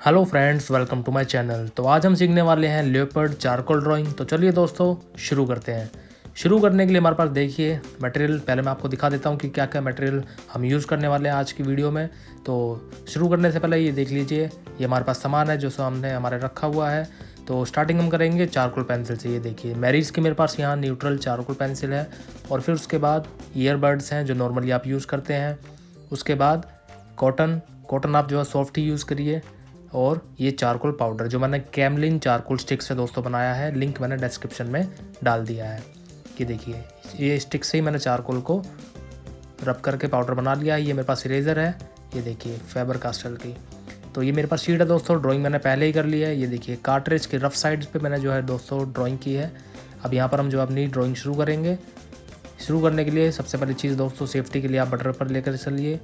Hello friends, welcome to my channel. तो आज हम सीखने वाले हैं लेपर्ड चारकोल ड्राइंग। तो चलिए दोस्तों शुरू करते हैं। शुरू करने के लिए हमारे पास देखिए मटेरियल, पहले मैं आपको दिखा देता हूँ कि क्या क्या मटेरियल हम यूज़ करने वाले हैं आज की वीडियो में। तो शुरू करने से पहले ये देख लीजिए, ये हमारे पास सामान है जो सामने हमारे रखा हुआ है। तो स्टार्टिंग हम करेंगे चारकोल पेंसिल से। ये देखिए मैरीज की मेरे पास यहाँ न्यूट्रल चारकोल पेंसिल है, और फिर उसके बाद ईयरबड्स हैं जो नॉर्मली आप यूज़ करते हैं। उसके बाद कॉटन आप जो है सॉफ्ट ही यूज़ करिए, और ये चारकोल पाउडर जो मैंने कैमलिन चारकोल स्टिक से दोस्तों बनाया है, लिंक मैंने डिस्क्रिप्शन में डाल दिया है। ये देखिए ये स्टिक से ही मैंने चारकोल को रब करके पाउडर बना लिया है। ये मेरे पास इरेज़र है, ये देखिए फेबर कास्टल की। तो ये मेरे पास शीट है दोस्तों, ड्राइंग मैंने पहले ही कर लिया है। ये देखिए कार्ट्रिज के रफ साइड्स पे मैंने जो है दोस्तों ड्राइंग की है। अब यहाँ पर हम जो अपनी ड्राइंग शुरू करेंगे। शुरू करने के लिए सबसे पहली चीज़ दोस्तों, सेफ्टी के लिए आप बटर पेपर लेकर चलिए,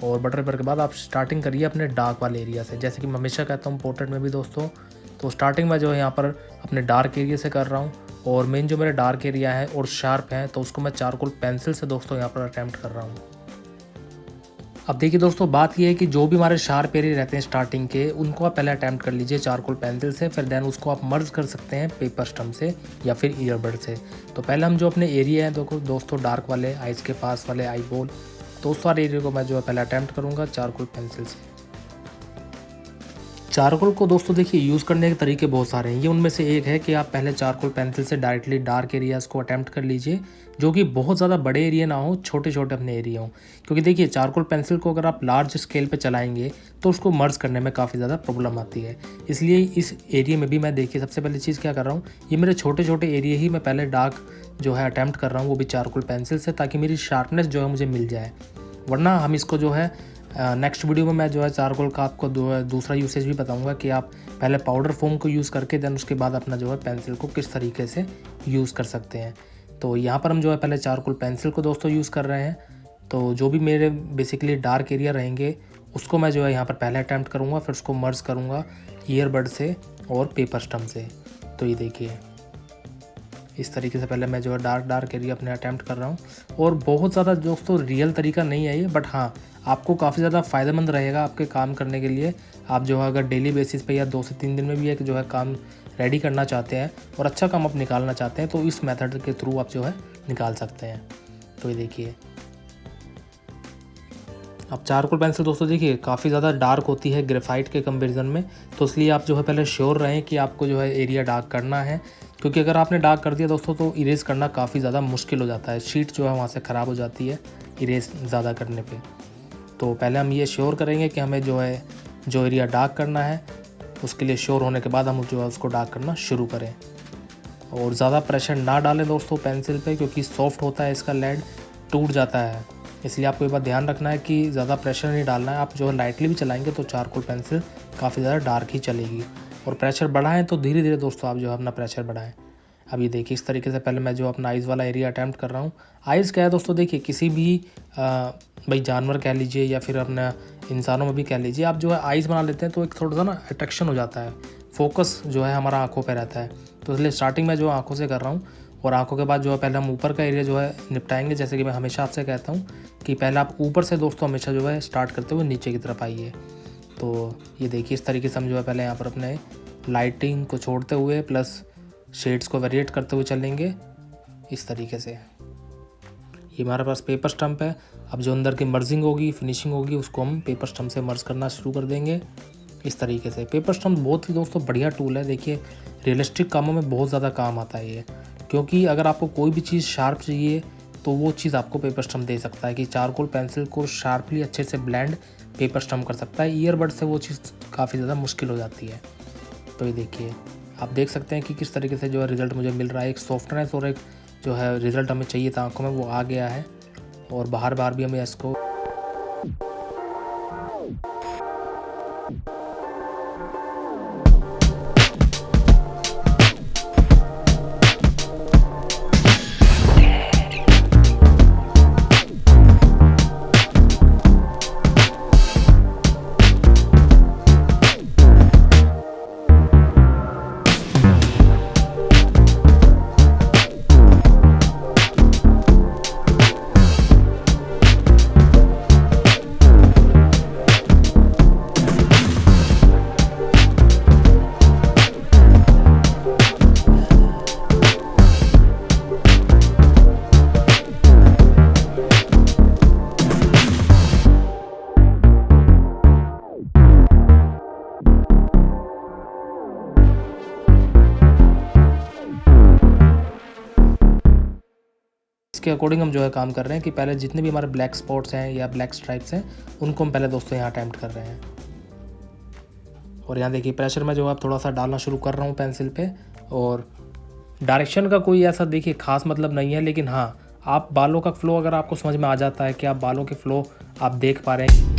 और बटर पेपर के बाद आप स्टार्टिंग करिए अपने डार्क वाले एरिया से। जैसे कि मैं हमेशा कहता हूँ पोर्ट्रेट में भी दोस्तों, तो स्टार्टिंग में जो है यहाँ पर अपने डार्क एरिया से कर रहा हूँ, और मेन जो मेरे डार्क एरिया है और शार्प है तो उसको मैं चारकोल पेंसिल से दोस्तों यहाँ पर अटैम्प्ट कर रहा हूँ। अब देखिए दोस्तों, बात यह है कि जो भी हमारे शार्प एरिया रहते हैं स्टार्टिंग के, उनको आप पहले अटैम्प्ट कर लीजिए चारकोल पेंसिल से, फिर देन उसको आप मर्ज कर सकते हैं पेपर स्टम्प से या फिर ईयरबड से। तो पहले हम जो अपने एरिया है दोस्तों डार्क वाले आइज़ के पास वाले आई बॉल, तो उस वाले एरिया को मैं जो है पहले अटैम्प्ट करूँगा चारकोल पेंसिल से। चारकोल को दोस्तों देखिए यूज़ करने के तरीके बहुत सारे हैं। ये उनमें से एक है कि आप पहले चारकोल पेंसिल से डायरेक्टली डार्क एरियाज़ को अटैम्प्ट कर लीजिए, जो कि बहुत ज़्यादा बड़े एरिया ना हो, छोटे छोटे अपने एरिया हो। क्योंकि देखिए चारकोल पेंसिल को अगर आप लार्ज स्केल पे चलाएंगे तो उसको मर्ज करने में काफ़ी ज़्यादा प्रॉब्लम आती है। इसलिए इस एरिया में भी मैं देखिए सबसे पहली चीज़ क्या कर रहा हूँ, ये मेरे छोटे छोटे एरिया ही मैं पहले डार्क जो है अटैम्प्ट कर रहा हूँ, वो भी चारकोल पेंसिल से, ताकि मेरी शार्पनेस जो है मुझे मिल जाए। वरना हम इसको जो है नेक्स्ट वीडियो में मैं जो है चारकोल का आपको दूसरा यूसेज भी बताऊंगा कि आप पहले पाउडर फॉर्म को यूज़ करके देन उसके बाद अपना जो है पेंसिल को किस तरीके से यूज़ कर सकते हैं। तो यहाँ पर हम जो है पहले चारकोल पेंसिल को दोस्तों यूज़ कर रहे हैं। तो जो भी मेरे बेसिकली डार्क एरिया रहेंगे उसको मैं जो है यहाँ पर पहले अटैम्प्ट करूँगा, फिर उसको मर्ज करूँगा ईयरबड से और पेपर स्टम्प से। तो ये देखिए इस तरीके से पहले मैं जो है डार्क एरिया अपने अटैम्प्ट कर रहा हूँ। और बहुत ज़्यादा दोस्तों रियल तरीका नहीं है ये, बट हाँ आपको काफ़ी ज़्यादा फ़ायदेमंद रहेगा आपके काम करने के लिए। आप जो है अगर डेली बेसिस पे या 2 से 3 दिन में भी एक जो है काम रेडी करना चाहते हैं और अच्छा काम आप निकालना चाहते हैं, तो इस मेथड के थ्रू आप जो है निकाल सकते हैं। तो ये देखिए अब चारकोल पेंसिल दोस्तों देखिए काफ़ी ज़्यादा डार्क होती है ग्रेफाइट के कंपैरिजन में, तो इसलिए आप जो है पहले श्योर रहें कि आपको जो है एरिया डार्क करना है। क्योंकि अगर आपने डार्क कर दिया दोस्तों तो इरेज करना काफ़ी ज़्यादा मुश्किल हो जाता है, शीट जो है वहाँ से ख़राब हो जाती है इरेज ज़्यादा करने पे। तो पहले हम ये श्योर करेंगे कि हमें जो है जो एरिया डार्क करना है, उसके लिए श्योर होने के बाद हम जो है उसको डार्क करना शुरू करें। और ज़्यादा प्रेशर ना डालें दोस्तों पेंसिल पे, क्योंकि सॉफ्ट होता है इसका लेड, टूट जाता है। इसलिए आपको ये बात ध्यान रखना है कि ज़्यादा प्रेशर नहीं डालना है। आप जो है लाइटली भी चलाएंगे तो चारकोल पेंसिल काफ़ी ज़्यादा डार्क ही चलेगी। और प्रेशर बढ़ाएं तो धीरे धीरे दोस्तों आप जो है अपना प्रेशर बढ़ाएं। अब ये देखिए इस तरीके से पहले मैं जो अपना आइज़ वाला एरिया अटैम्प्ट कर रहा हूँ। आइज़ क्या है दोस्तों, देखिए किसी भी भाई जानवर कह लीजिए या फिर अपना इंसानों में भी कह लीजिए, आप जो है आइज़ बना लेते हैं तो एक थोड़ा सा ना अट्रैक्शन हो जाता है, फोकस जो है हमारा आँखों पे रहता है। तो इसलिए स्टार्टिंग में जो आँखों से कर रहा हूँ, और आँखों के बाद जो है पहले हम ऊपर का एरिया जो है निपटाएंगे। जैसे कि मैं हमेशा आपसे कहता हूँ कि पहले आप ऊपर से दोस्तों हमेशा जो है स्टार्ट करते हुए नीचे की तरफ आइए। तो ये देखिए इस तरीके से हम जो है पहले यहाँ पर अपने लाइटिंग को छोड़ते हुए प्लस शेड्स को वेरिएट करते हुए चलेंगे इस तरीके से। ये हमारे पास पेपर स्टम्प है। अब जो अंदर की मर्जिंग होगी, फिनिशिंग होगी, उसको हम पेपर स्टम्प से मर्ज करना शुरू कर देंगे इस तरीके से। पेपर स्टम्प बहुत ही दोस्तों बढ़िया टूल है। देखिए रियलिस्टिक कामों में बहुत ज़्यादा काम आता है ये, क्योंकि अगर आपको कोई भी चीज़ शार्प चाहिए तो वो चीज़ आपको पेपर स्टम्प दे सकता है कि चारकोल पेंसिल को शार्पली अच्छे से ब्लेंड पेपर स्टम्प कर सकता है। ईयरबड से वो चीज़ काफ़ी ज़्यादा मुश्किल हो जाती है। तो ये देखिए आप देख सकते हैं कि किस तरीके से जो है रिज़ल्ट मुझे मिल रहा है। एक सॉफ्टनेस और एक जो है रिज़ल्ट हमें चाहिए था आँखों में, वो आ गया है। और बाहर भी हमें इसको उसके अकॉर्डिंग हम जो है काम कर रहे हैं कि पहले जितने भी हमारे ब्लैक स्पॉट्स हैं या ब्लैक स्ट्राइप्स हैं उनको हम पहले दोस्तों यहाँ अटैम्प्ट कर रहे हैं। और यहाँ देखिए प्रेशर में जो है थोड़ा सा डालना शुरू कर रहा हूँ पेंसिल पे। और डायरेक्शन का कोई ऐसा देखिए खास मतलब नहीं है, लेकिन हाँ आप बालों का फ्लो अगर आपको समझ में आ जाता है कि आप बालों के फ्लो आप देख पा रहे हैं।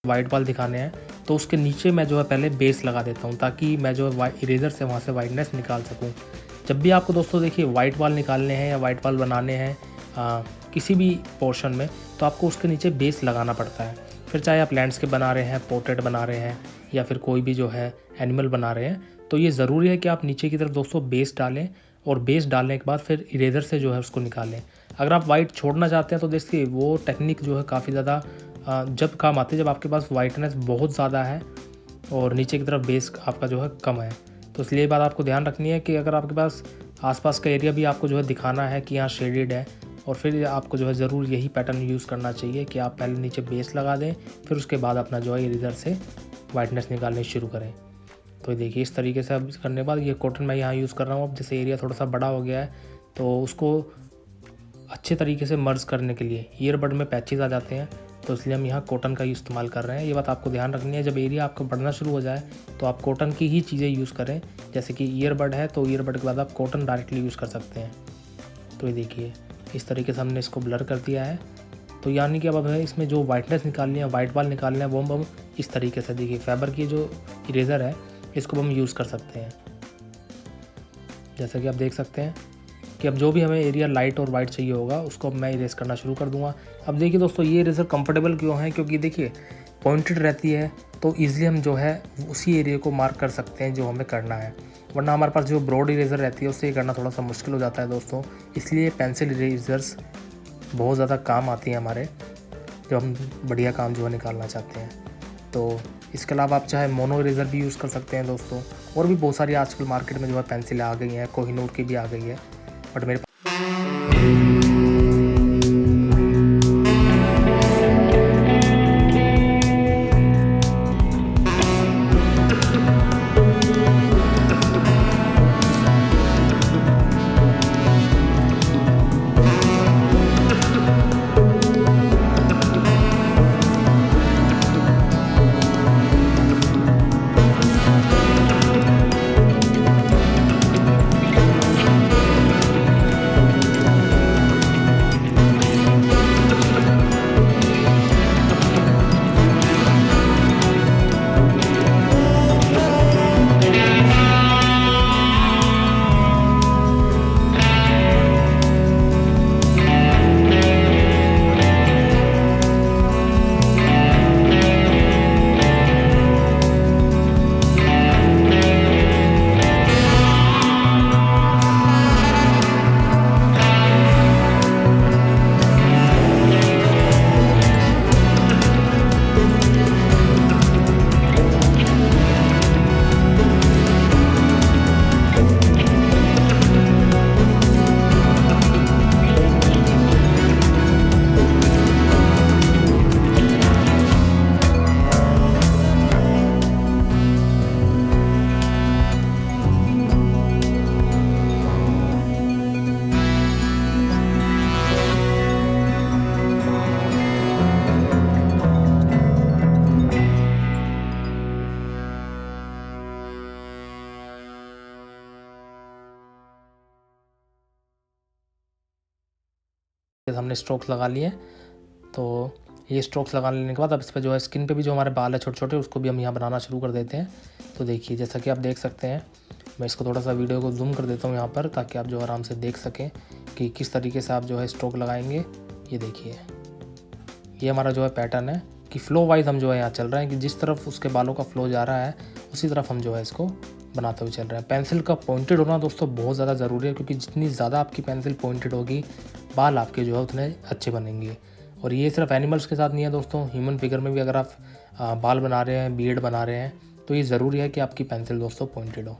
वाइट बाल दिखाने हैं तो उसके नीचे मैं जो है पहले बेस लगा देता हूँ ताकि मैं जो है इरेज़र से वहाँ से वाइटनेस निकाल सकूँ। जब भी आपको दोस्तों देखिए वाइट बाल निकालने हैं या वाइट बाल बनाने हैं किसी भी पोर्शन में, तो आपको उसके नीचे बेस लगाना पड़ता है। फिर चाहे आप लैंडस्केप बना रहे हैं, पोर्ट्रेट बना रहे हैं या फिर कोई भी जो है एनिमल बना रहे हैं, तो ये ज़रूरी है कि आप नीचे की तरफ दोस्तों बेस डालें और बेस डालने के बाद फिर इरेज़र से जो है उसको निकालें। अगर आप वाइट छोड़ना चाहते हैं तो देखिए वो टेक्निक जो है काफ़ी ज़्यादा जब काम आती है जब आपके पास वाइटनेस बहुत ज़्यादा है और नीचे की तरफ बेस आपका जो है कम है। तो इसलिए बात आपको ध्यान रखनी है कि अगर आपके पास आसपास का एरिया भी आपको जो है दिखाना है कि यहाँ शेडेड है, और फिर आपको जो है ज़रूर यही पैटर्न यूज़ करना चाहिए कि आप पहले नीचे बेस लगा दें, फिर उसके बाद अपना जो है इरेज़र से वाइटनेस निकालनी शुरू करें। तो देखिए इस तरीके से अब करने के बाद ये कॉटन मैं यहाँ यूज़ कर रहा हूँ। अब जैसे एरिया थोड़ा सा बड़ा हो गया है तो उसको अच्छे तरीके से मर्ज करने के लिए ईयरबड में पैचेस आ जाते हैं, तो इसलिए हम यहाँ कॉटन का इस्तेमाल कर रहे हैं। ये बात आपको ध्यान रखनी है, जब एरिया आपका बढ़ना शुरू हो जाए तो आप कॉटन की ही चीज़ें यूज़ करें। जैसे कि ईयरबड है तो ईयरबड के बाद आप कॉटन डायरेक्टली यूज़ कर सकते हैं। तो ये देखिए इस तरीके से हमने इसको ब्लर कर दिया है। तो यानी कि अब हमें इसमें जो वाइटनेस निकालनी है, वाइट बाल निकालना है, वो हम इस तरीके से देखिए फैबर की जो इरेज़र है इसको हम यूज़ कर सकते हैं। जैसा कि आप देख सकते हैं कि अब जो भी हमें एरिया लाइट और वाइट चाहिए होगा उसको अब मैं इरेज़ करना शुरू कर दूंगा। अब देखिए दोस्तों ये इरेज़र कंफर्टेबल क्यों है, क्योंकि देखिए पॉइंटेड रहती है तो ईज़िली हम जो है उसी एरिया को मार्क कर सकते हैं जो हमें करना है। वरना हमारे पास जो ब्रॉड इरेज़र रहती है उससे ये करना थोड़ा सा मुश्किल हो जाता है दोस्तों। इसलिए पेंसिल इरेज़र्स बहुत ज़्यादा काम आती हैं हमारे, जब हम बढ़िया काम जो है निकालना चाहते हैं। तो इसके अलावा आप चाहे मोनो इरेज़र भी यूज़ कर सकते हैं दोस्तों। और भी बहुत सारी आजकल मार्केट में जो है पेंसिलें आ गई हैं, कोहिनूर की भी आ गई है, बट मेरे हमने स्ट्रोक्स लगा लिए। तो ये स्ट्रोक्स लगा लेने के बाद अब इस पर जो है स्किन पे भी जो हमारे बाल है छोटे छोटे, उसको भी हम यहाँ बनाना शुरू कर देते हैं। तो देखिए जैसा कि आप देख सकते हैं, मैं इसको थोड़ा सा वीडियो को जूम कर देता हूँ यहाँ पर, ताकि आप जो आराम से देख सकें कि किस तरीके से आप जो है स्ट्रोक लगाएंगे। ये देखिए, ये हमारा जो है पैटर्न है कि फ़्लो वाइज हम जो है यहाँ चल रहे हैं कि जिस तरफ उसके बालों का फ़्लो जा रहा है उसी तरफ हम जो है इसको बनाते हुए चल रहे हैं। पेंसिल का पॉइंटेड होना दोस्तों बहुत ज़्यादा ज़रूरी है, क्योंकि जितनी ज़्यादा आपकी पेंसिल पॉइंटेड होगी, बाल आपके जो है उतने अच्छे बनेंगे। और ये सिर्फ एनिमल्स के साथ नहीं है दोस्तों, ह्यूमन फिगर में भी अगर आप बाल बना रहे हैं, बियर्ड बना रहे हैं, तो ये ज़रूरी है कि आपकी पेंसिल दोस्तों पॉइंटेड हो।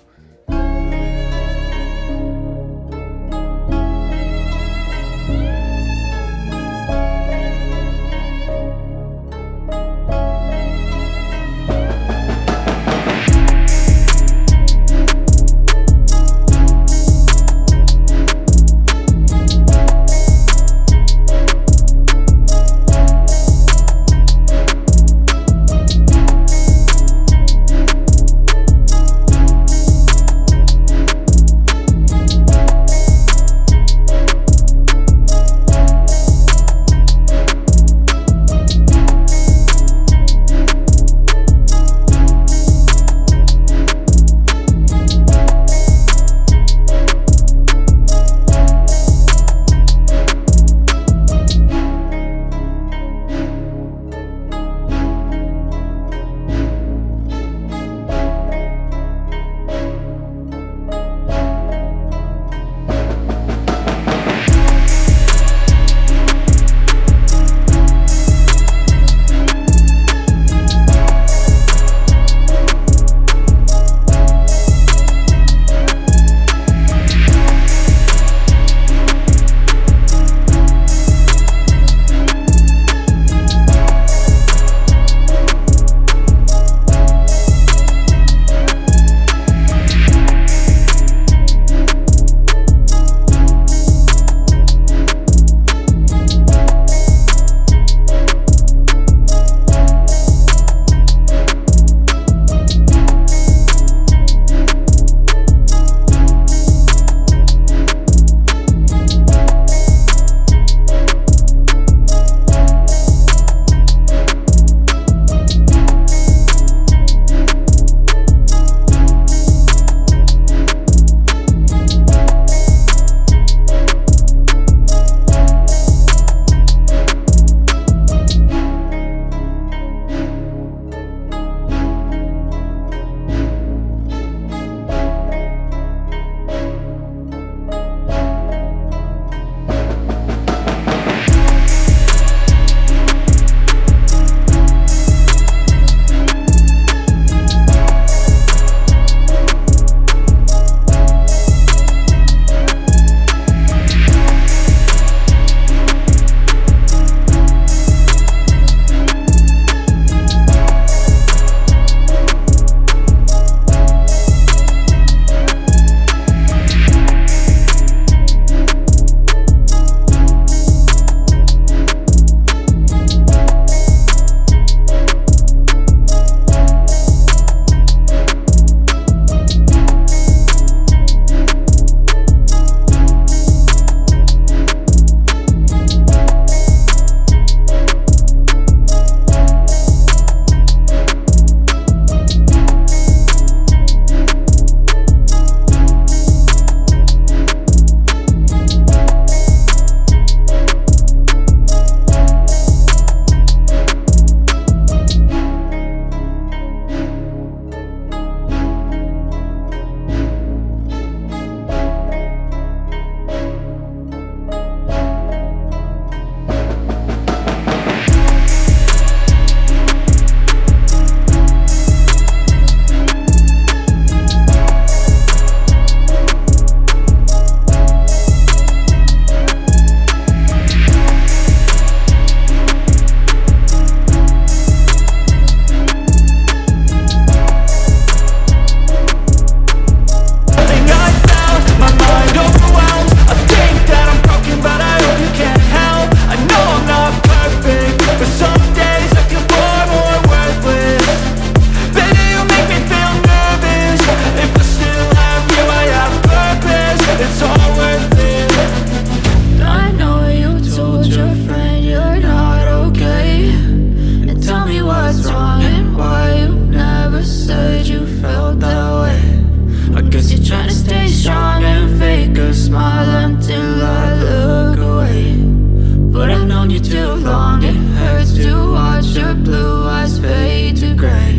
but I've known you too long. It hurts to watch your blue eyes fade to gray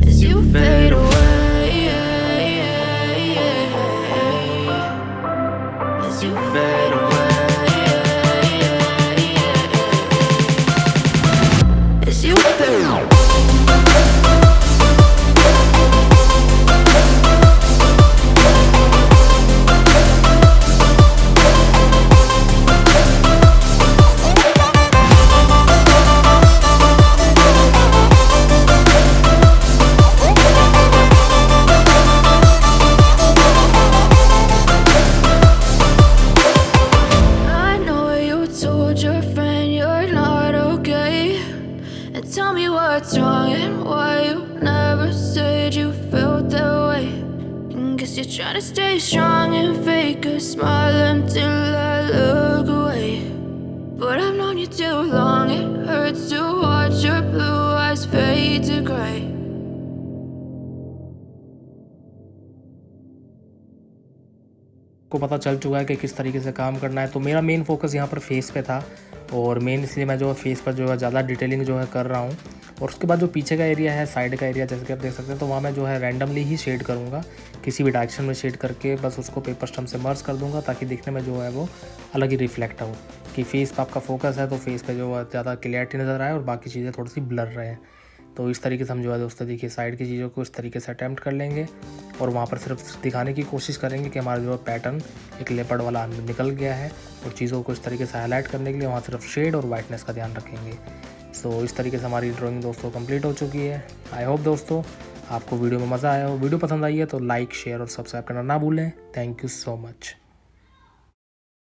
as you fade away, as you fade away, as you fade away. Tell me what's wrong and why you never said you felt that way. And guess you're trying to stay strong and fake a smile until I look away. But I've known you too long, it hurts to watch your blue eyes fade to gray. को पता चल चुका है कि किस तरीके से काम करना है। तो मेरा मेन फोकस यहाँ पर फेस पे था और मेन इसलिए मैं जो है फेस पर जो है ज़्यादा डिटेलिंग जो है कर रहा हूँ। और उसके बाद जो पीछे का एरिया है, साइड का एरिया, जैसे कि आप देख सकते हैं, तो वहाँ मैं जो है रैंडमली ही शेड करूँगा, किसी भी डायरेक्शन में शेड करके बस उसको पेपर स्टम्प से मर्ज कर दूँगा ताकि दिखने में जो है वो अलग ही रिफ्लेक्ट हो कि फेस पर आपका फोकस है तो फेस पे जो है ज़्यादा क्लियरिटी नज़र आए और बाकी चीज़ें थोड़ी सी ब्लर रहे। तो इस तरीके से हम जो है दोस्तों देखिए साइड की चीज़ों को इस तरीके से अटैम्प्ट कर लेंगे और वहाँ पर सिर्फ दिखाने की कोशिश करेंगे कि हमारा जो है पैटर्न एक लेपर्ड वाला निकल गया है और चीज़ों को इस तरीके से हाईलाइट करने के लिए वहाँ सिर्फ शेड और वाइटनेस का ध्यान रखेंगे। सो इस तरीके से हमारी ड्राइंग दोस्तों कंप्लीट हो चुकी है। आई होप दोस्तों आपको वीडियो में मज़ा आया हो। वीडियो पसंद आई है तो लाइक, शेयर और सब्सक्राइब करना ना भूलें। Thank you so much.